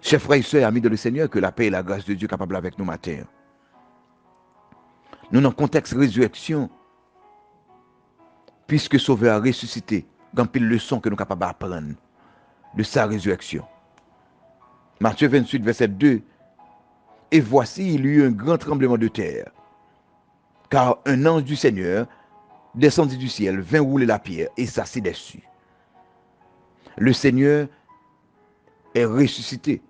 Chers frères et sœurs, amis de le Seigneur, que la paix et la grâce de Dieu capable avec nous matin. Nous, dans le contexte résurrection, puisque Sauveur a ressuscité, dans pile leçon que nous sommes capables d'apprendre de sa résurrection. Matthieu 28, verset 2. Et voici, il y eut un grand tremblement de terre, car un ange du Seigneur descendit du ciel, vint rouler la pierre et s'assit dessus. Le Seigneur est ressuscité.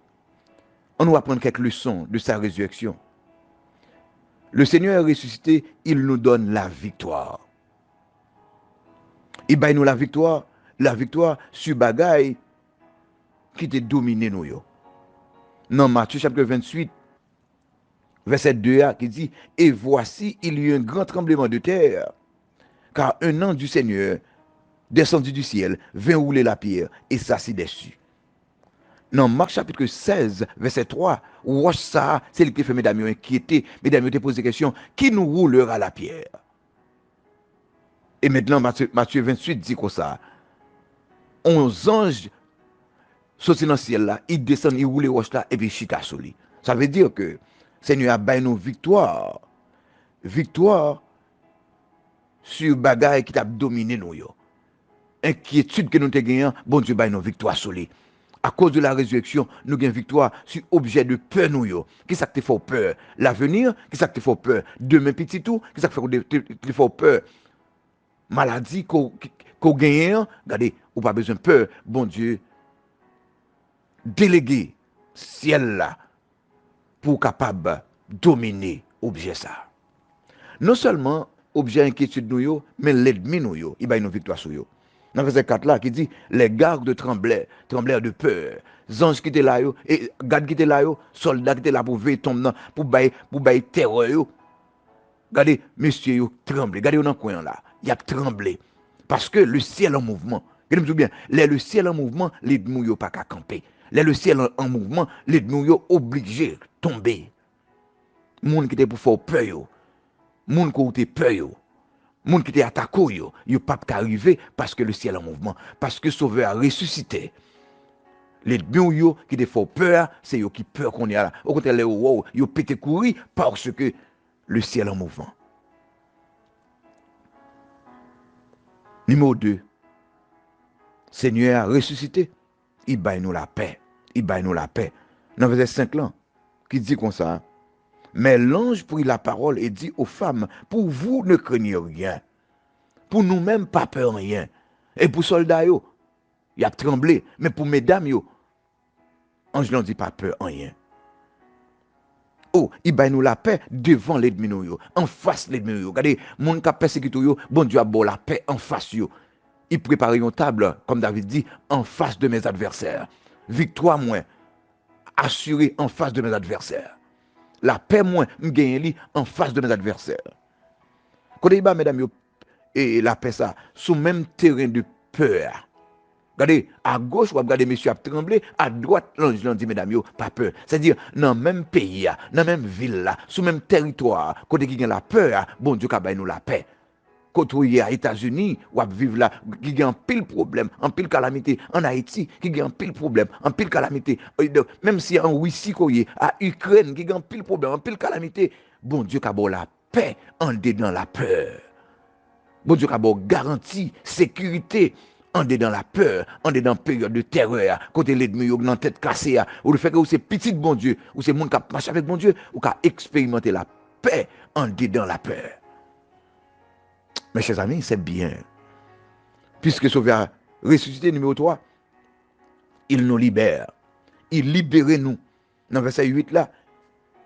On nous apprend quelques leçons de sa résurrection. Le Seigneur est ressuscité, il nous donne la victoire. Il baille nous la victoire sur bagaille qui te dominé nous yo. Dans Matthieu chapitre 28, verset 2 qui dit, et voici, il y eut un grand tremblement de terre, car un ange du Seigneur descendu du ciel vint rouler la pierre et s'assit dessus. Dans Marc chapitre 16, verset 3, roche ça, c'est lui qui fait mesdames inquiétés, mesdames te posent des questions, qui nous roulera la pierre? Et maintenant, Matthieu 28 dit comme ça, 11 anges sortent dans le ciel là, ils descendent, ils roulent les roches là, et puis chita sur lui. Ça veut dire que Seigneur a baillé nos victoires. Victoire sur bagaille qui t'a dominé nous yo. Inquiétude que nous te gagnons, bon Dieu baille nos victoires sur lui. À cause de la résurrection, nous gagnons victoire sur objet de peur nous yo. Qui ça te fait peur? L'avenir, qui ça te fait peur? Demain petit tout, qui ça te fait peur? Maladie qu'on gagne, regardez, ou pas besoin de peur, bon Dieu, délégué ciel là pour capable dominer objet ça. Non seulement objet inquiétude nous yo, mais l'ennemi nous yo, il va une victoire sur yo. Dans verset 4 là qui dit les gardes tremblèrent de peur. Anges qui étaient là yo et gardes qui étaient là yo, soldats qui étaient là pour veiller tomber pour bailler terreur yo. Regardez, messieurs yo tremblent, regardez dans le coin là, il a tremblé parce que le ciel en mouvement. Regardez bien, le ciel en mouvement, les nous yo pas qu'à camper. Le ciel en mouvement, les nous yo obligés tomber. Moun qui était pour faire peur yo. Moun qui était peur yo. Moun qui était attaqué yo pas arriver parce que le ciel en mouvement, parce que Sauveur a ressuscité. Les deux yo qui te font peur, c'est yo qui peur qu'on est là. Au contraire, les wow, yo pété courir parce que le ciel en mouvement. Numéro 2. Seigneur a ressuscité. Il baille nous la paix. Il baille nous la paix. Dans verset 5 là, qui dit comme ça. Mais l'ange prit la parole et dit aux femmes, pour vous ne craignez rien. Pour nous-mêmes, pas peur rien. Et pour soldats, yo, y a tremblé. Mais pour mesdames, yo, ange n'en dit pas peur rien. Oh, il baille nous la paix devant l'ennemi yo, en face l'ennemi yo. Regardez, mon qui persécuté yo, bon Dieu a beau la paix en face yo. Il prépare une table, comme David dit, en face de mes adversaires. Victoire moins, assurée en face de mes adversaires. La paix moins, m'gagne en face de mes adversaires. Quand il bat mesdames yo, et la paix ça, sous même terrain de peur. Regardez, à gauche, vous regardez monsieur a tremblé, à droite, l'ange dit, mesdames, yo, pas peur. C'est-à-dire, dans le même pays, dans la même ville, sous le même territoire, côté qui a la peur, bon Dieu, qui nous la paix. Quand vous êtes aux États-Unis, vous vivez là, qui a un pile problème, un pile calamité. En Haïti, qui a un pile problème, un pile calamité. Même si en Russie, à Ukraine, qui a un pile problème, un pile calamité. Bon Dieu, qui a la paix, en dedans la peur. Bon Dieu, qui a garantie, sécurité. En dedans la peur, en dedans période de terreur, côté l'ennemi dans la tête cassée, ou le fait que vous c'est petit bon Dieu, ou c'est monde qui marche avec bon Dieu, ou qui a expérimenté la paix en dedans la peur. Mes chers amis, c'est bien. Puisque Sauveur a ressuscité numéro 3, il nous libère. Il libère nous. Dans verset 8 là,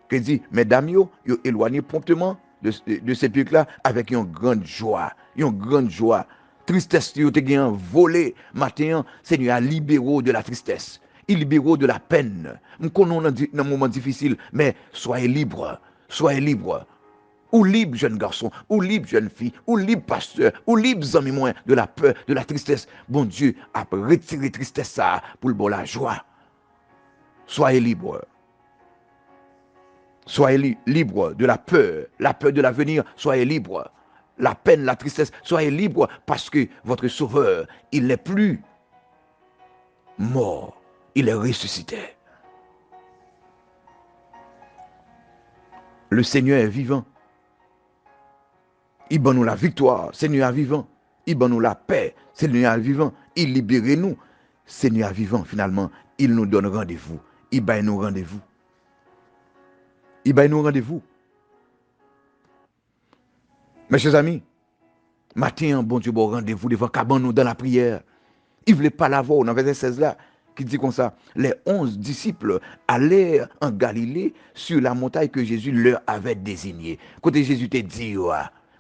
qui dit, mesdames, yo éloignez promptement de cette truc là avec une grande joie. Une grande joie. Tristesse, tu te gagne volé. Matin, Seigneur a libéré de la tristesse. Il libère de la peine. Nous connaissons dans un moment difficile, mais soyez libres. Soyez libres. Ou libre, jeune garçon, ou libre, jeune fille, ou libre, pasteur, ou libre, amis moins, de la peur, de la tristesse. Bon Dieu a retiré tristesse ça pour le bon la joie. Soyez libres. Soyez libres de la peur de l'avenir. Soyez libres. La peine, la tristesse, soyez libres parce que votre sauveur, il n'est plus mort, il est ressuscité. Le Seigneur est vivant. Il donne nous la victoire. Seigneur est vivant. Il donne nous la paix. Seigneur est vivant. Il libère nous. Seigneur est vivant, finalement. Il nous donne rendez-vous. Il donne nous rendez-vous. Il donne nous rendez-vous. Mes chers amis, matin, bon Dieu, bon rendez-vous devant Caban nous dans la prière. Il ne voulait pas l'avoir dans le verset 16 là, qui dit comme ça. Les 11 disciples allèrent en Galilée sur la montagne que Jésus leur avait désignée. Côté Jésus te dit,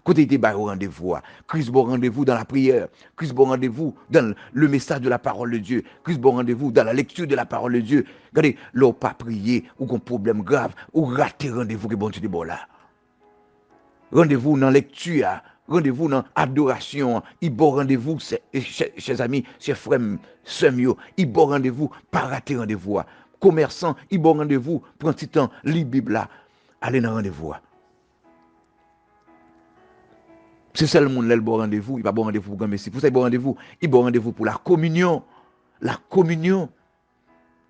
côté il était au rendez-vous. Christ bon rendez-vous dans la prière. Christ bon rendez-vous dans le message de la parole de Dieu. Christ bon rendez-vous dans la lecture de la parole de Dieu. Regardez, l'on pas prier ou qu'on problème grave ou rater rendez-vous que bon Dieu est bon là. Rendez-vous dans la lecture, rendez-vous dans l'adoration, il bon rendez-vous, chers amis, chers frères, sœurs, il bon rendez-vous, pas rater rendez-vous. Commerçant, il bon rendez-vous, prends petit temps, lis Bible là, allez dans rendez-vous. C'est seul le monde le bon rendez-vous, il va bon rendez-vous pour grand messie. Pour ça, il bon rendez-vous, il bon rendez-vous pour la communion,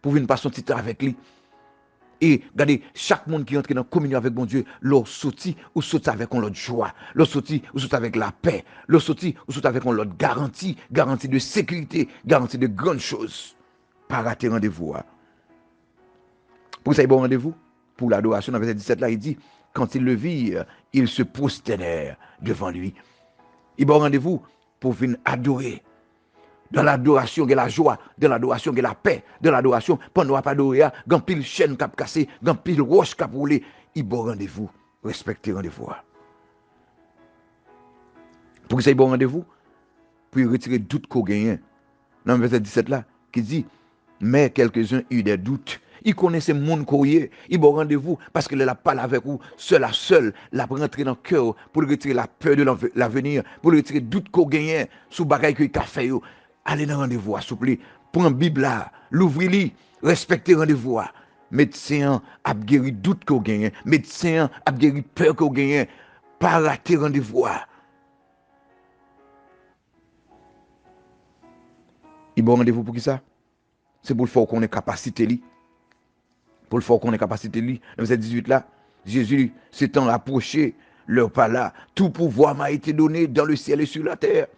pour venir passer son petit temps avec lui. Et regardez, chaque monde qui entre dans la communion avec mon Dieu, leur sorti ou sorti avec l'autre joie, leur sorti ou sorti avec la paix, leur sorti ou sorti avec l'autre garantie de sécurité, garantie de grandes choses. Pas rater rendez-vous. Pour ça, il y a bon rendez-vous. Pour l'adoration, dans le verset 17 là, il dit, quand ils le virent, ils se prosternèrent devant lui. Il y a bon rendez-vous pour venir adorer. Dans l'adoration, il y a la joie. Dans l'adoration, il y a la paix. Dans l'adoration, pendant qu'on n'a pas adoré, il y a pile chaîne qui a cassé, il y a pile roche qui a roulé. Il y a bon rendez-vous. Respectez rendez-vous. Pour que ça ait bon rendez-vous, pour retirer doute qu'on gagne. Dans le verset 17 là, qui dit, mais quelques-uns eurent des doutes. Ils connaissaient le monde courrier. Ils bon rendez-vous parce que la parle avec vous, seul à seul, la rentrer dans le cœur pour retirer la peur de l'avenir, pour retirer doute qu'on gagne sous bagaille qu'il a fait. Allez dans rendez-vous, s'il vous plaît. Prends Bible là, l'ouvrir, respectez rendez-vous. Médecin a guéri doute qu'on gagne. Médecin a guéri peur qu'on gagne. Pas rater rendez-vous. Il bon rendez-vous pour qui ça? C'est pour le faire qu'on ait capacité. Pour le faire qu'on ait capacité. Dans verset 18 là, Jésus s'étant approché, leur parla. Tout pouvoir m'a été donné dans le ciel et sur la terre.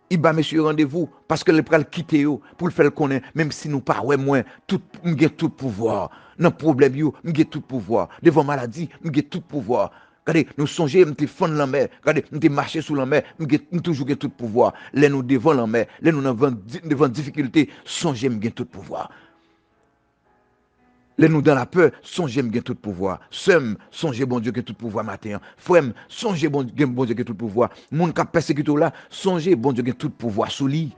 Il bat monsieur rendez-vous parce que le pral quitter pour le faire connaître même si nous pas ouais moins tout m'gè tout pouvoir non problème yo m'gè tout pouvoir devant maladie m'gè tout pouvoir regardez nous songer m'te fond la mer regardez m'te marcher sous la mer m'gè toujours tout pouvoir les nous devant la mer les nous devant difficulté songer m'gè tout pouvoir. Les nous dans la peur, songez bien tout pouvoir. Sem, songez bon Dieu que tout pouvoir matin. Frère, songez bon Dieu que tout pouvoir. Moun qui persécuté là, songez bon Dieu que tout pouvoir sous lui.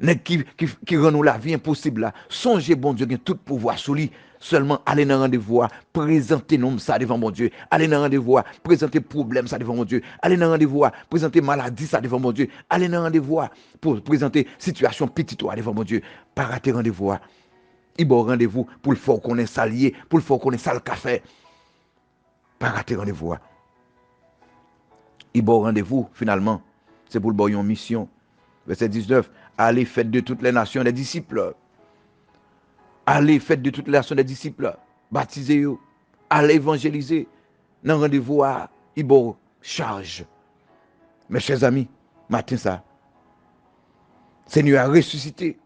Nèg qui rend nous la vie impossible là, songez bon Dieu que tout pouvoir sous lui. Seulement allez dans rendez-vous, présentez nous ça devant mon Dieu. Allez dans rendez-vous, présentez problème ça devant mon Dieu. Allez dans rendez-vous, présentez maladie ça devant mon Dieu. Allez dans rendez-vous pour présenter situation petite devant mon Dieu. Pas rater rendez-vous. Il bon rendez-vous pour le faire qu'on est salier, pour le faire qu'on est sale café. Pas rater rendez-vous. Il bon rendez-vous, finalement. C'est pour le bon une mission. Verset 19. Allez, faites de toutes les nations des disciples. Allez, faites de toutes les nations des disciples. Baptisez-vous. Allez évangéliser. Dans rendez-vous, il bon charge. Mes chers amis, matin ça. Seigneur a ressuscité.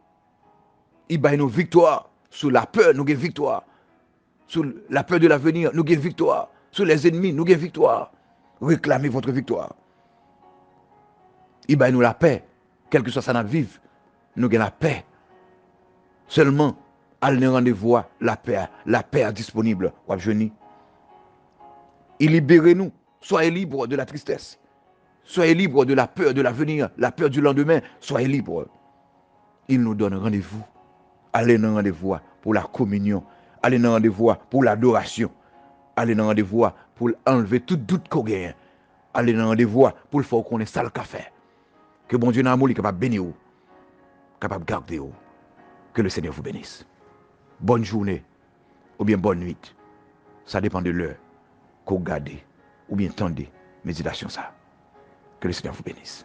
Il bat nos victoires. Sous la peur, nous avons victoire. Sous la peur de l'avenir, nous avons victoire. Sous les ennemis, nous avons victoire. Réclamez votre victoire. Il nous la paix. Quel que soit ça nous vive, nous avons la paix. Seulement, allez rendez-vous, la paix disponible. Il libère-nous. Soyez libres de la tristesse. Soyez libres de la peur de l'avenir, la peur du lendemain. Soyez libres. Il nous donne rendez-vous. Allez dans rendez-vous pour la communion. Allez dans rendez-vous pour l'adoration. Allez dans rendez-vous pour enlever tout doute qu'on gagne. Allez dans rendez-vous pour le faire qu'on est sale café. Que bon Dieu n'a amour, capable de bénir, capable de garder. Que le Seigneur vous bénisse. Bonne journée ou bien bonne nuit. Ça dépend de l'heure qu'on garde ou bien tendez méditation ça. Que le Seigneur vous bénisse.